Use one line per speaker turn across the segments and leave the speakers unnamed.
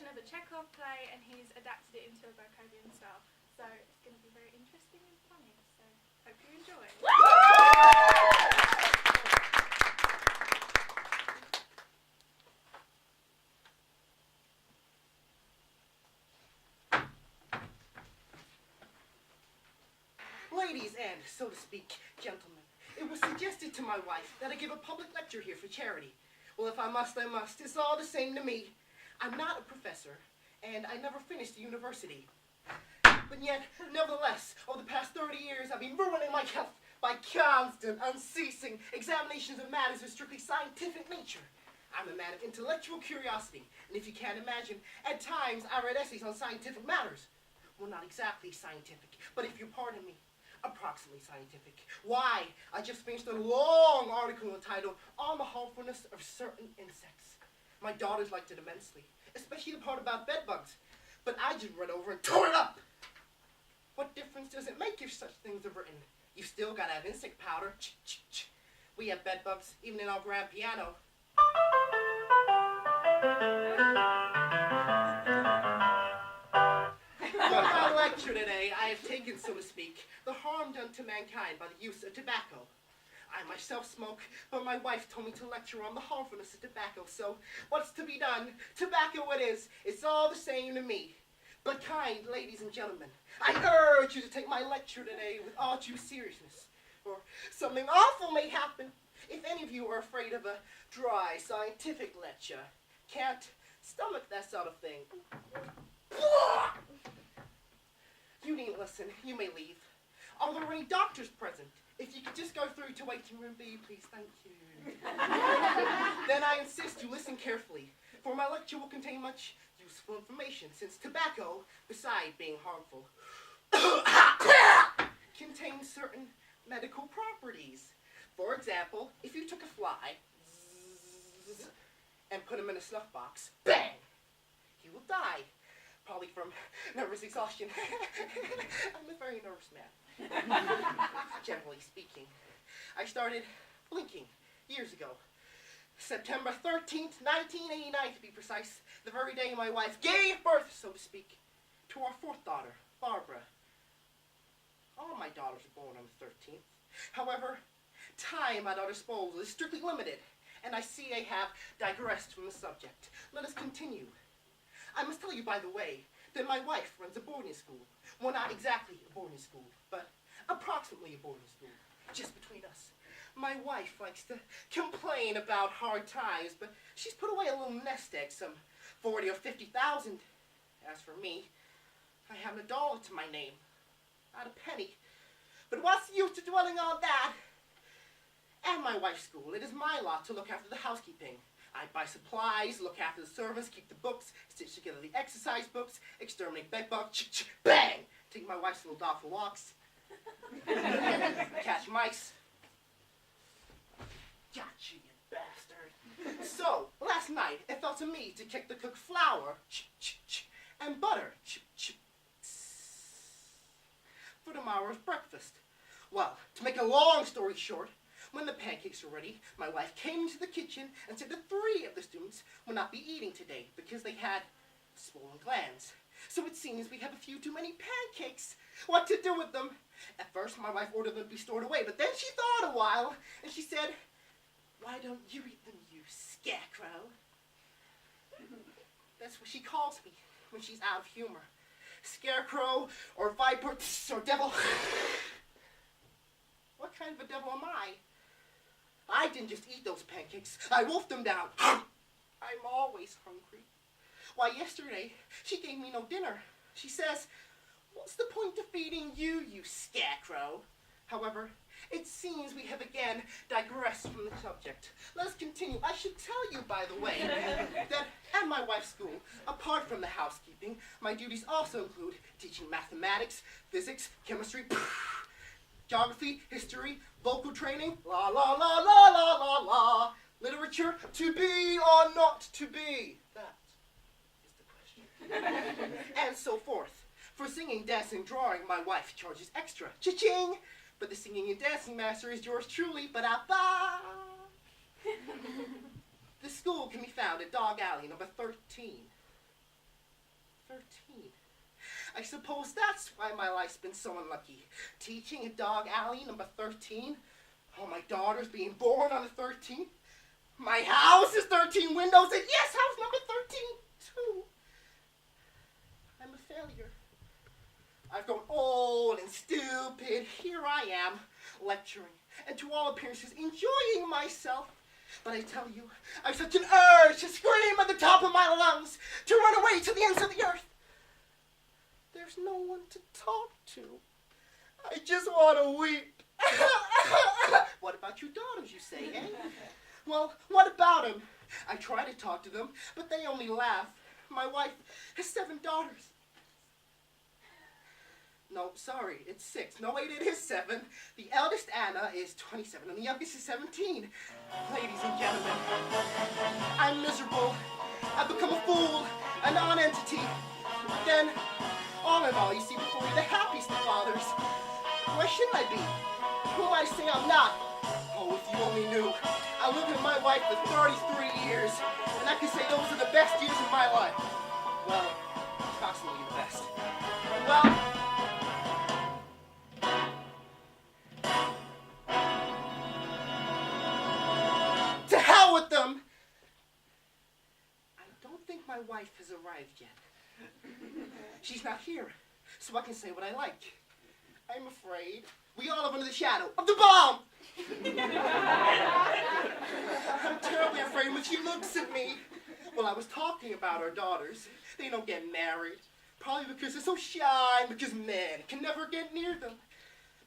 production of a Chekov play, and he's adapted it into a Berkoffian style. So it's going to be very interesting and funny. So hope you enjoy.
Ladies and, so to speak, gentlemen, it was suggested to my wife that I give a public lecture here for charity. Well, if I must, I must. It's all the same to me. I'm not a professor, and I never finished the university. But yet, nevertheless, over the past 30 years, I've been ruining my health by constant, unceasing examinations of matters of strictly scientific nature. I'm a man of intellectual curiosity, and if you can't imagine, at times I read essays on scientific matters. Well, not exactly scientific, but if you'll pardon me, approximately scientific. Why? I just finished a long article entitled On the Harmfulness of Certain Insects. My daughters liked it immensely, especially the part about bedbugs, but I just read over and tore it up. What difference does it make if such things are written? You still gotta have insect powder. We have bedbugs, even in our grand piano. For my lecture today, I have taken, so to speak, the harm done to mankind by the use of tobacco. I myself smoke, but my wife told me to lecture on the harmfulness of tobacco, so what's to be done? Tobacco it is. It's all the same to me. But kind ladies and gentlemen, I urge you to take my lecture today with all due seriousness, or something awful may happen. If any of you are afraid of a dry, scientific lecture, can't stomach that sort of thing, you needn't listen. You may leave. Are there any doctors present? If you could just go through to waiting room B, please, thank you. Then I insist you listen carefully, for my lecture will contain much useful information, since tobacco, besides being harmful, contains certain medical properties. For example, if you took a fly and put him in a snuff box, bang, he will die. Probably from nervous exhaustion. I'm a very nervous man. Generally speaking. I started blinking years ago. September 13th, 1989 to be precise, the very day my wife gave birth, so to speak, to our fourth daughter, Barbara. All my daughters are born on the 13th. However, time at our disposal is strictly limited, and I see I have digressed from the subject. Let us continue. I must tell you, by the way, that my wife runs a boarding school. Well, not exactly a boarding school, but approximately a boarding school, just between us. My wife likes to complain about hard times, but she's put away a little nest egg, some 40 or 50,000. As for me, I haven't $1 to my name, not a penny. But what's the use of dwelling on that? At my wife's school, it is my lot to look after the housekeeping. I buy supplies, look after the servants, keep the books, stitch together the exercise books, exterminate bedbugs, bang! Take my wife's little dog for walks. Catch mice. Gotcha, you bastard. So, last night, it fell to me to kick the cooked flour, and butter, for tomorrow's breakfast. Well, to make a long story short, when the pancakes were ready, my wife came into the kitchen and said that 3 of the students would not be eating today because they had swollen glands. So it seems we have a few too many pancakes. What to do with them? At first, my wife ordered them to be stored away, but then she thought a while, and she said, "Why don't you eat them, you scarecrow?" That's what she calls me when she's out of humor. Scarecrow, or viper, or devil. What kind of a devil am I? I didn't just eat those pancakes. I wolfed them down. I'm always hungry. Why, yesterday, she gave me no dinner. She says, "What's the point of feeding you, you scarecrow?" However, it seems we have again digressed from the subject. Let us continue. I should tell you, by the way, that at my wife's school, apart from the housekeeping, my duties also include teaching mathematics, physics, chemistry, geography, history, vocal training, la la la la la la la, literature, to be or not to be. That is the question. And so forth. For singing, dancing, drawing, my wife charges extra. Cha-ching! But the singing and dancing master is yours truly, ba-da-ba! The school can be found at Dog Alley, number 13. 13. I suppose that's why my life's been so unlucky. Teaching at Dog Alley number 13. Oh, my daughter's being born on the 13th. My house is 13 windows, and yes, house number 13, too. I'm a failure. I've grown old and stupid. Here I am, lecturing, and to all appearances enjoying myself. But I tell you, I've such an urge to scream at the top of my lungs, to run away to the ends of the earth. There's no one to talk to. I just want to weep. What about your daughters, you say, eh? Well, what about them? I try to talk to them, but they only laugh. My wife has 7 daughters. No, sorry, it's 6. No, wait, it is 7. The eldest, Anna, is 27, and the youngest is 17. Ladies and gentlemen, I'm miserable. I've become a fool, a non-entity. But then, all in all, you see before me the happiest of fathers. Why shouldn't I be? Who am I to say I'm not? Oh, if you only knew. I lived with my wife for 33 years, and I can say those are the best years of my life. Well, approximately the best. Well, to hell with them! I don't think my wife has arrived yet. She's not here, so I can say what I like. I'm afraid we all live under the shadow of the bomb! I'm terribly afraid when she looks at me. Well, I was talking about our daughters. They don't get married. Probably because they're so shy, because men can never get near them.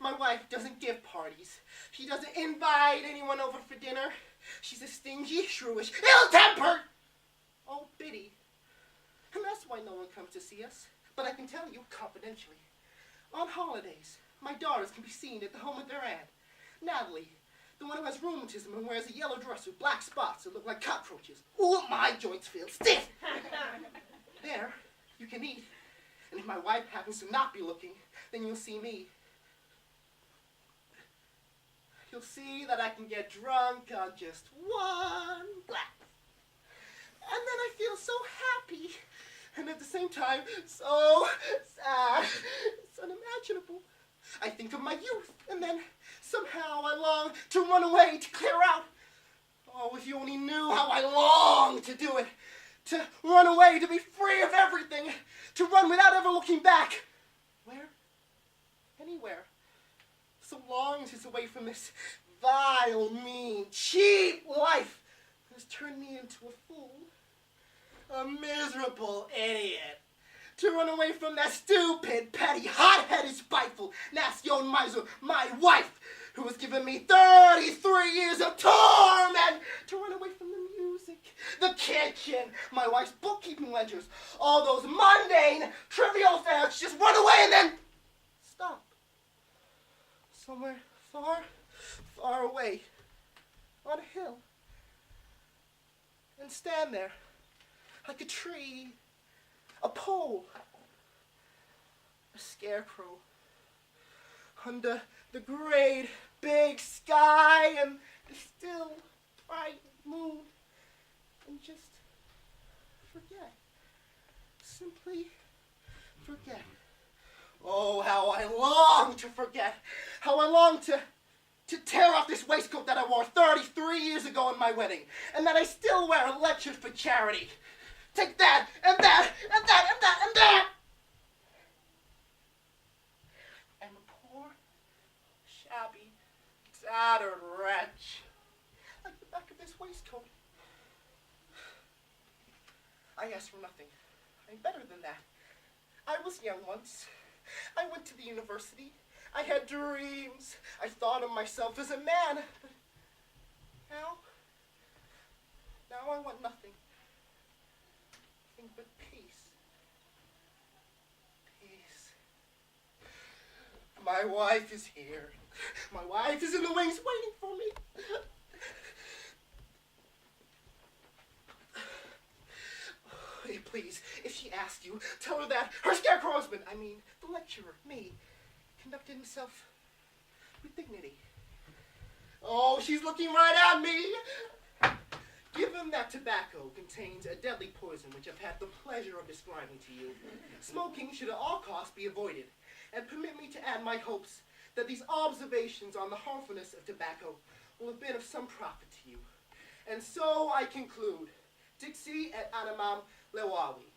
My wife doesn't give parties. She doesn't invite anyone over for dinner. She's a stingy, shrewish, ill-tempered old biddy. And that's why no one comes to see us. But I can tell you, confidentially, on holidays, my daughters can be seen at the home of their aunt, Natalie, the one who has rheumatism and wears a yellow dress with black spots that look like cockroaches. Ooh, my joints feel stiff. There, you can eat. And if my wife happens to not be looking, then you'll see me. You'll see that I can get drunk on just one glass. And then I feel so happy. And at the same time, so sad. It's unimaginable. I think of my youth, and then somehow I long to run away, to clear out. Oh, if you only knew how I long to do it. To run away, to be free of everything. To run without ever looking back. Where? Anywhere. So long as it's away from this vile, mean, cheap life that has turned me into a fool. A miserable idiot. To run away from that stupid, petty, hot-headed, spiteful, nasty old miser, my wife, who has given me 33 years of torment. To run away from the music, the kitchen, my wife's bookkeeping ledgers, all those mundane, trivial affairs. Just run away and then stop. Somewhere far, far away, on a hill, and stand there. Like a tree, a pole, a scarecrow, under the great big sky and the still bright moon, and just forget. Simply forget. Oh, how I long to forget. How I long to tear off this waistcoat that I wore 33 years ago in my wedding, and that I still wear at lectures for charity. Take that, and that, and that, and that, and that! I'm a poor, shabby, tattered wretch. Like the back of this waistcoat. I asked for nothing. I'm better than that. I was young once. I went to the university. I had dreams. I thought of myself as a man. But now I want nothing. But peace. Peace. My wife is here. My wife is in the wings waiting for me. Hey, please, if she asks you, tell her that her scarecrow husband, I mean, the lecturer, me, conducted himself with dignity. Oh, she's looking right at me. Given that tobacco contains a deadly poison which I've had the pleasure of describing to you, smoking should at all costs be avoided, and permit me to add my hopes that these observations on the harmfulness of tobacco will have been of some profit to you. And so I conclude, Dixie et animam lewawi.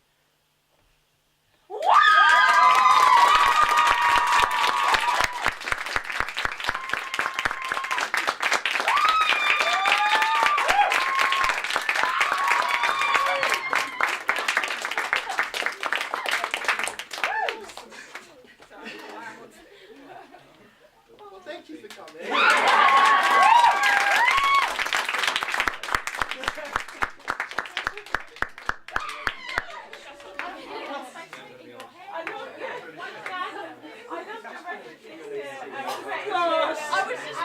Well, thank you for coming.
I was just